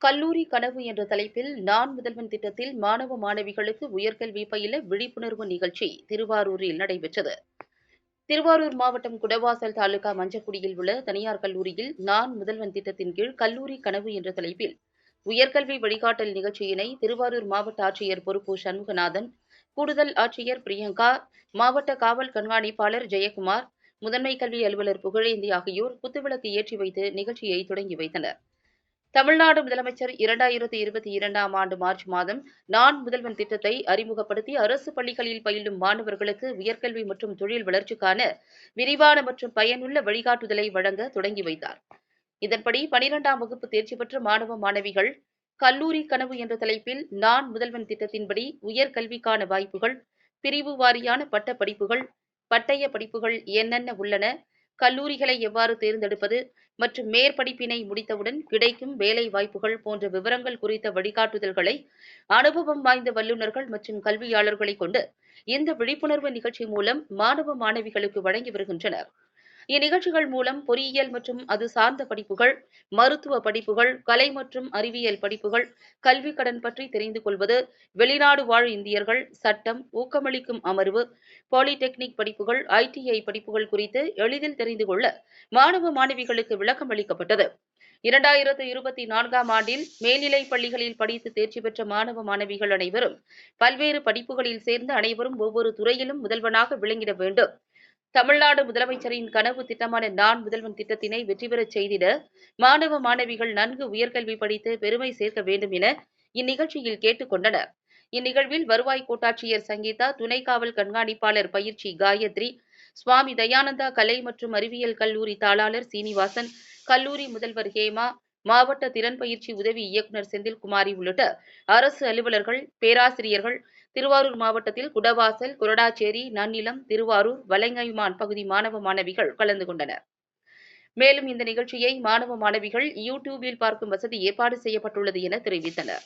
கல்லூரி கனவு என்ற தலைப்பில் நான் முதல்வன் திட்டத்தில் மாணவ மாணவிகளுக்கு உயர்கல்வி பயில விழிப்புணர்வு நிகழ்ச்சி திருவாரூரில் நடைபெற்றது. திருவாரூர் மாவட்டம் குடவாசல் தாலுகா மஞ்சக்குடியில் உள்ள தனியார் கல்லூரியில் நான் முதல்வன் திட்டத்தின் கீழ் கல்லூரி கனவு என்ற தலைப்பில் உயர்கல்வி வழிகாட்டல் நிகழ்ச்சியினை திருவாரூர் மாவட்ட ஆட்சியர் பொறுப்பு சண்முகநாதன், கூடுதல் ஆட்சியர் பிரியங்கா, மாவட்ட காவல் கண்காணிப்பாளர் ஜெயக்குமார், முதன்மை கல்வி அலுவலர் புகழேந்தி ஆகியோர் குத்துவிளக்கு ஏற்றி வைத்து நிகழ்ச்சியை தொடங்கி வைத்தனர். தமிழ்நாடு முதலமைச்சர் 2022ஆம் ஆண்டு மார்ச் மாதம் நான் முதல்வன் திட்டத்தை அறிமுகப்படுத்தி அரசு பள்ளிகளில் பயிலும் மாணவர்களுக்கு உயர்கல்வி மற்றும் தொழில் வளர்ச்சிக்கான விரிவான மற்றும் பயனுள்ள வழிகாட்டுதலை வழங்க தொடங்கி வைத்தார். இதன்படி 12ஆம் வகுப்பு தேர்ச்சி பெற்ற மாணவ மாணவிகள் கல்லூரி கனவு என்ற தலைப்பில் நான் முதல்வன் திட்டத்தின்படி உயர்கல்விக்கான வாய்ப்புகள், பிரிவு வாரியான பட்ட படிப்புகள், பட்டய படிப்புகள் என்னென்ன உள்ளன, கல்லூரிகளை எவ்வாறு தேர்ந்தெடுப்பது மற்றும் மேற்படிப்பினை முடித்தவுடன் கிடைக்கும் வேலை வாய்ப்புகள் போன்ற விவரங்கள் குறித்த வழிகாட்டுதல்களை அனுபவம் வாய்ந்த வல்லுநர்கள் மற்றும் கல்வியாளர்களை கொண்டு இந்த விழிப்புணர்வு நிகழ்ச்சி மூலம் மாணவ மாணவிகளுக்கு வழங்கி வருகின்றனர். இந்நிகழ்ச்சிகள் மூலம் பொறியியல் மற்றும் அது சார்ந்த படிப்புகள், மருத்துவ படிப்புகள், கலை மற்றும் அறிவியல் படிப்புகள், கல்விக் கடன் பற்றி தெரிந்து கொள்வது, வெளிநாடு வாழ் இந்தியர்கள், சட்டம், ஊக்கமளிக்கும் அமர்வு, பாலிடெக்னிக் படிப்புகள், ITI படிப்புகள் குறித்து எளிதில் தெரிந்து கொள்ள மாணவ மாணவிகளுக்கு விளக்கம் அளிக்கப்பட்டது. 2024ஆம் ஆண்டில் மேல்நிலைப் பள்ளிகளில் படித்து தேர்ச்சி பெற்ற மாணவ மாணவிகள் அனைவரும் பல்வேறு படிப்புகளில் சேர்ந்து அனைவரும் ஒவ்வொரு துறையிலும் முதல்வனாக விளங்கிட வேண்டும். தமிழ்நாடு முதலமைச்சரின் கனவு திட்டமான நான் முதல்வன் திட்டத்தினை வெற்றி பெறச் செய்திட மாணவ மாணவிகள் நன்கு உயர்கல்வி படித்து பெருமை சேர்க்க வேண்டும் என இந்நிகழ்ச்சியில் கேட்டுக் கொண்டனர். இந்நிகழ்வில் வருவாய் கோட்டாட்சியர் சங்கீதா, துணை காவல் கண்காணிப்பாளர் பயிற்சி காயத்ரி, சுவாமி தயானந்தா கலை மற்றும் அறிவியல் கல்லூரி தாளாளர் சீனிவாசன், கல்லூரி முதல்வர் ஹேமா, மாவட்ட திறன் பயிற்சி உதவி இயக்குநர் செந்தில்குமாரி உள்ளிட்ட அரசு அலுவலர்கள், பேராசிரியர்கள், திருவாரூர் மாவட்டத்தில் குடவாசல், கொரடாச்சேரி, நன்னிலம், திருவாரூர், வலைங்கைமான் பகுதி மாணவ மாணவிகள் கலந்து கொண்டனர். மேலும் இந்த நிகழ்ச்சியை மாணவ மாணவிகள் யூடியூபில் பார்க்கும் வசதி ஏற்பாடு செய்யப்பட்டுள்ளது என தெரிவித்தனர்.